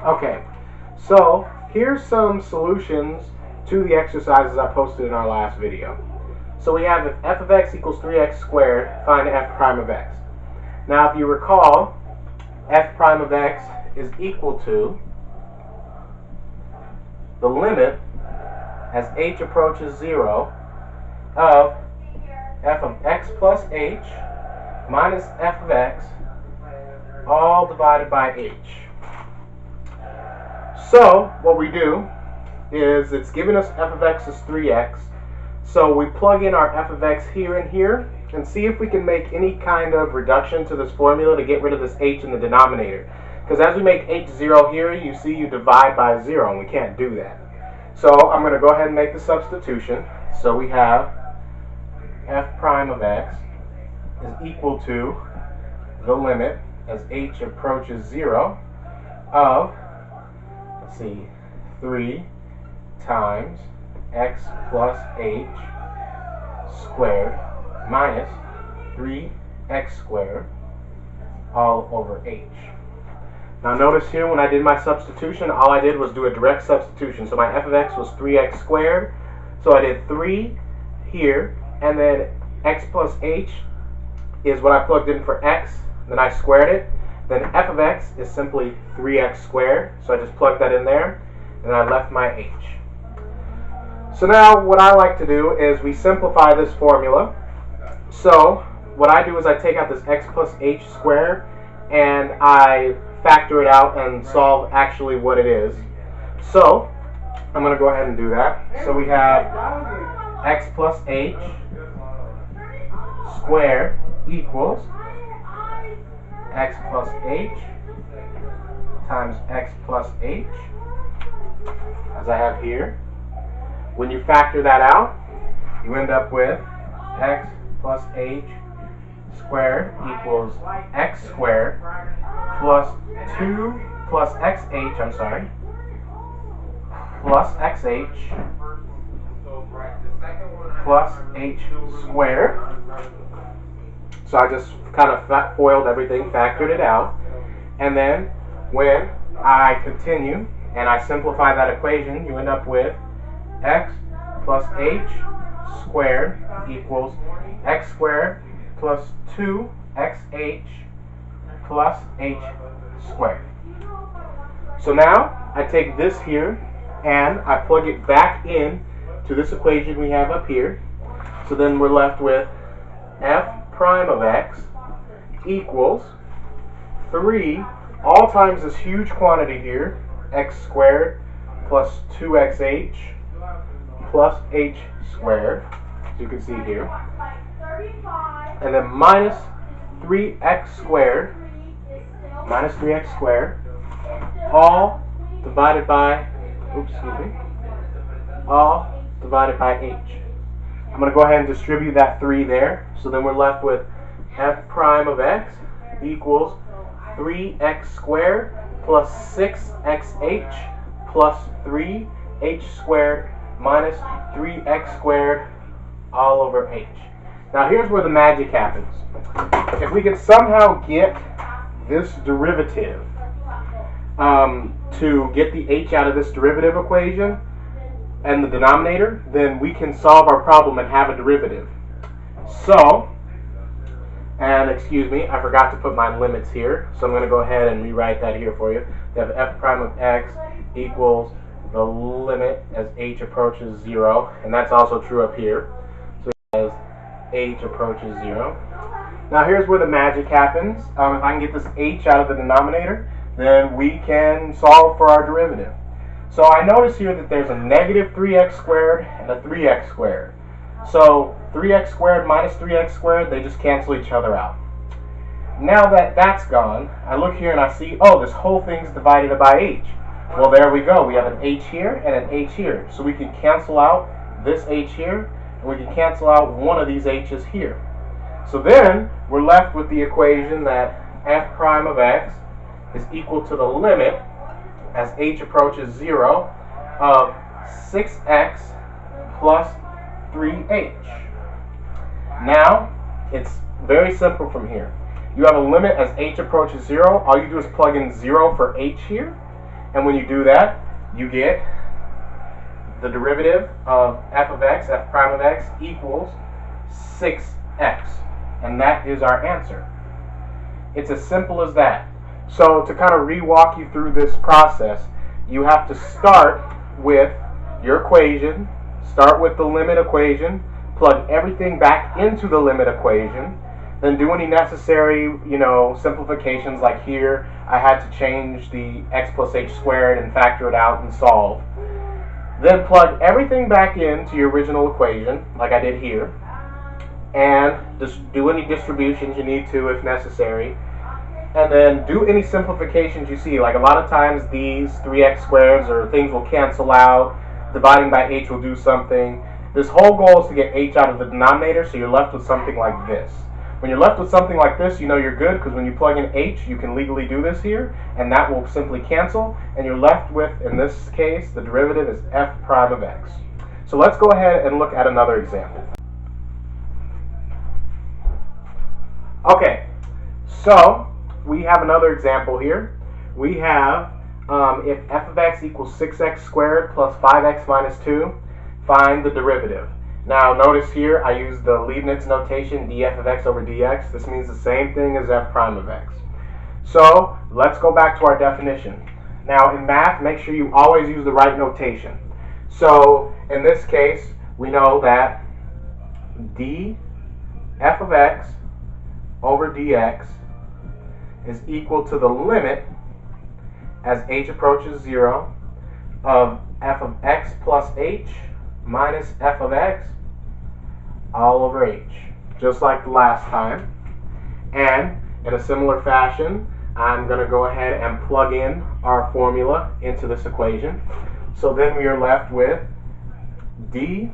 Okay, so here's some solutions to the exercises I posted in our last video. So we have if f of x equals 3x squared, find f prime of x. Now if you recall, f prime of x is equal to the limit as h approaches 0 of f of x plus h minus f of x all divided by h. So what we do is it's giving us f of x is 3x. So we plug in our f of x here and here and see if we can make any kind of reduction to this formula to get rid of this h in the denominator. Because as we make h 0 here, you see you divide by 0 and we can't do that. So I'm going to go ahead and make the substitution. So we have f prime of x is equal to the limit as h approaches 0 of, let's see, 3 times x plus h squared minus 3x squared all over h. Now notice here when I did my substitution, all I did was do a direct substitution. So my f of x was 3x squared. So I did 3 here, and then x plus h is what I plugged in for x, then I squared it. Then f of x is simply 3x squared, so I just plugged that in there, and I left my h. So now what I like to do is we simplify this formula. So what I do is I take out this x plus h squared, and I factor it out and solve actually what it is. So I'm going to go ahead and do that. So we have x plus h squared equals x plus h times x plus h, as I have here. When you factor that out, you end up with x plus h squared equals x squared plus 2 plus xh, plus xh plus h squared. So I just kind of foiled everything, factored it out, and then when I continue and I simplify that equation, you end up with x plus h squared equals x squared plus 2xh plus h squared. So now I take this here and I plug it back in to this equation we have up here. So then we're left with f prime of x equals 3 all times this huge quantity here, x squared plus 2xh plus h squared, as you can see here, and then minus 3x squared all divided by all divided by h. I'm going to go ahead and distribute that 3 there. So then we're left with f prime of x equals 3x squared plus 6xh plus 3h squared minus 3x squared all over h. Now here's where the magic happens. If we could somehow get this derivative to get the h out of this derivative equation and the denominator, then we can solve our problem and have a derivative. So, and excuse me, I forgot to put my limits here, so I'm going to go ahead and rewrite that here for you. We have f prime of x equals the limit as h approaches 0, and that's also true up here. So as h approaches 0. Now here's where the magic happens. If I can get this h out of the denominator, then we can solve for our derivative. So I notice here that there's a negative 3x squared and a 3x squared. So 3x squared minus 3x squared, they just cancel each other out. Now that that's gone, I look here and I see, oh, this whole thing's divided by h. Well, there we go. We have an h here and an h here. So we can cancel out this h here, and we can cancel out one of these h's here. So then we're left with the equation that f prime of x is equal to the limit as h approaches 0 of 6x plus 3h. Now, it's very simple from here. You have a limit as h approaches 0. All you do is plug in 0 for h here. And when you do that, you get the derivative of f of x, f prime of x, equals 6x. And that is our answer. It's as simple as that. So to kind of re-walk you through this process, you have to start with your equation, start with the limit equation, plug everything back into the limit equation, then do any necessary, simplifications. Like here, I had to change the x plus h squared and factor it out and solve. Then plug everything back into your original equation, like I did here, and just do any distributions you need to if necessary. And then do any simplifications you see. Like a lot of times these 3x squareds or things will cancel out. Dividing by h will do something. This whole goal is to get h out of the denominator, so you're left with something like this. When you're left with something like this, you know you're good, because when you plug in h, you can legally do this here, and that will simply cancel, and you're left with, in this case, the derivative is f prime of x. So let's go ahead and look at another example. Okay, so we have another example here. We have if f of x equals 6x squared plus 5x minus 2, find the derivative. Now notice here I use the Leibniz notation df of x over dx. This means the same thing as f prime of x. So let's go back to our definition. Now in math, make sure you always use the right notation. So in this case, we know that df of x over dx is equal to the limit, as h approaches 0, of f of x plus h minus f of x all over h, just like the last time. And in a similar fashion, I'm going to go ahead and plug in our formula into this equation. So then we are left with d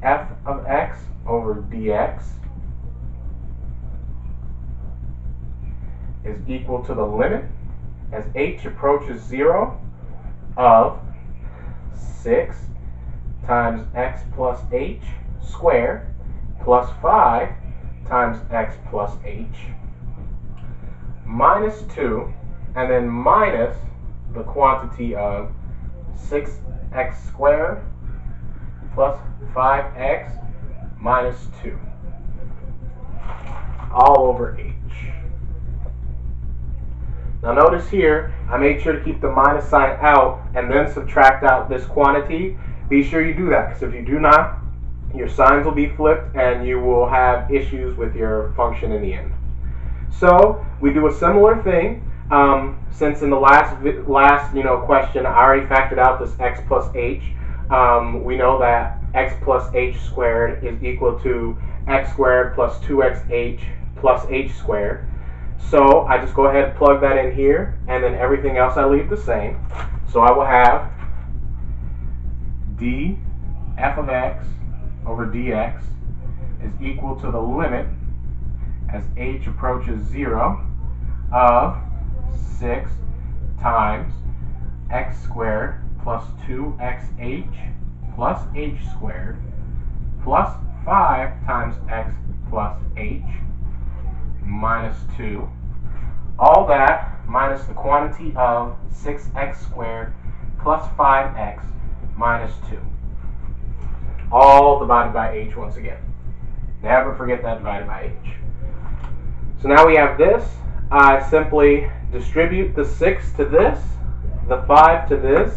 f of x over dx is equal to the limit, as h approaches 0, of 6 times x plus h squared plus 5 times x plus h minus 2, and then minus the quantity of 6x squared plus 5x minus 2 all over h. Now notice here, I made sure to keep the minus sign out and then subtract out this quantity. Be sure you do that, because if you do not, your signs will be flipped and you will have issues with your function in the end. So we do a similar thing. Since in the last question I already factored out this x plus h, we know that x plus h squared is equal to x squared plus 2xh plus h squared. So I just go ahead and plug that in here, and then everything else I leave the same. So I will have d f of x over dx is equal to the limit, as h approaches 0, of 6 times x squared plus 2xh plus h squared plus 5 times x plus h minus 2. All that minus the quantity of 6x squared plus 5x minus 2. All divided by h once again. Never forget that divided by h. So now we have this. I simply distribute the 6 to this, the 5 to this,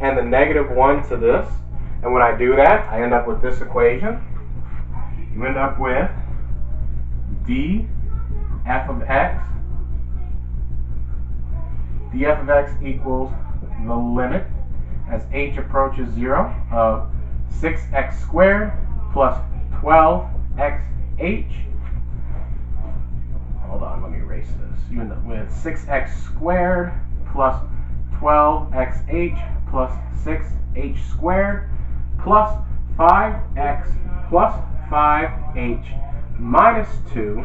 and the negative 1 to this. And when I do that, I end up with this equation. You end up with d f of x. df of x equals the limit, as h approaches 0, of 6x squared plus 12xh. Hold on, let me erase this. You end up with 6x squared plus 12xh plus 6h squared plus 5x plus 5h minus 2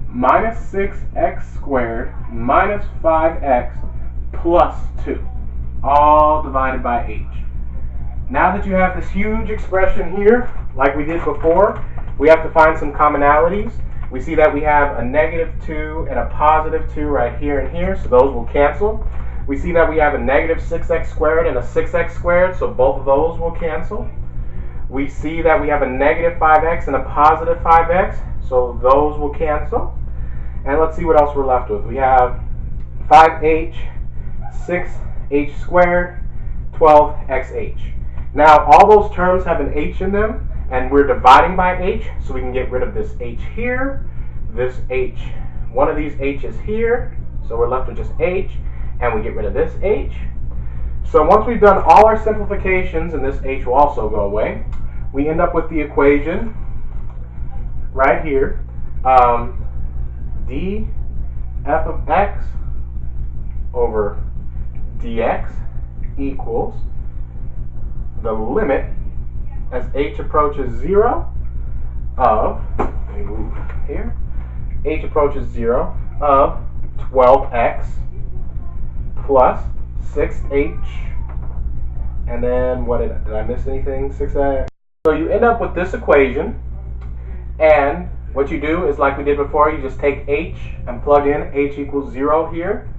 minus 6x squared minus 5x plus 2, all divided by h. Now that you have this huge expression here, like we did before, we have to find some commonalities. We see that we have a negative 2 and a positive 2 right here and here, so those will cancel. We see that we have a negative 6x squared and a 6x squared, so both of those will cancel. We see that we have a negative 5x and a positive 5x, so those will cancel. And let's see what else we're left with. We have 5h, 6h squared, 12xh. Now, all those terms have an h in them, and we're dividing by h, so we can get rid of this h here, this h. One of these h's here, so we're left with just h, and we get rid of this h. So once we've done all our simplifications, and this h will also go away, we end up with the equation right here, d f of x over dx equals the limit as h approaches 0 of, let me move here, h approaches 0 of 12x plus 6h, and then what did I miss anything? 6x. So you end up with this equation, and what you do is like we did before, you just take h and plug in h equals 0 here,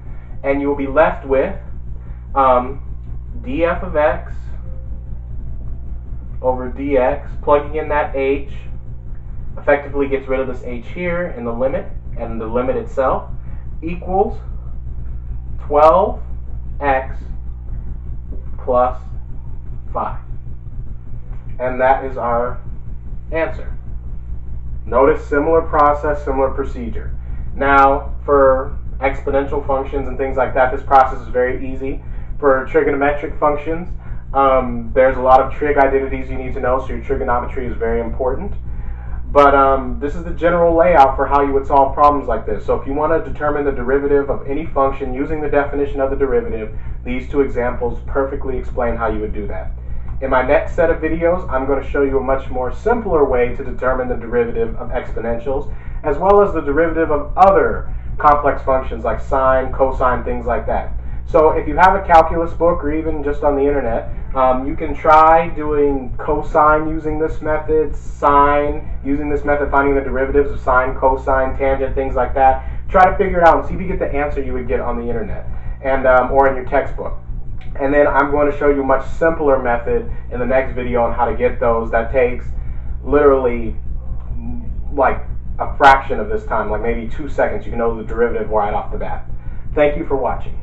and you will be left with df of x over dx. Plugging in that h effectively gets rid of this h here in the limit, and the limit itself equals 12x plus 5. And that is our answer. Notice similar process, similar procedure. Now, for exponential functions and things like that, this process is very easy. For trigonometric functions, there's a lot of trig identities you need to know, so your trigonometry is very important. But this is the general layout for how you would solve problems like this. So if you want to determine the derivative of any function using the definition of the derivative, these two examples perfectly explain how you would do that. In my next set of videos, I'm going to show you a much more simpler way to determine the derivative of exponentials, as well as the derivative of other complex functions like sine, cosine, things like that. So if you have a calculus book, or even just on the internet, you can try doing cosine using this method, sine using this method, finding the derivatives of sine, cosine, tangent, things like that. Try to figure it out and see if you get the answer you would get on the internet, and or in your textbook. And then I'm going to show you a much simpler method in the next video on how to get those. That takes literally like a fraction of this time, like maybe 2 seconds. You can know the derivative right off the bat. Thank you for watching.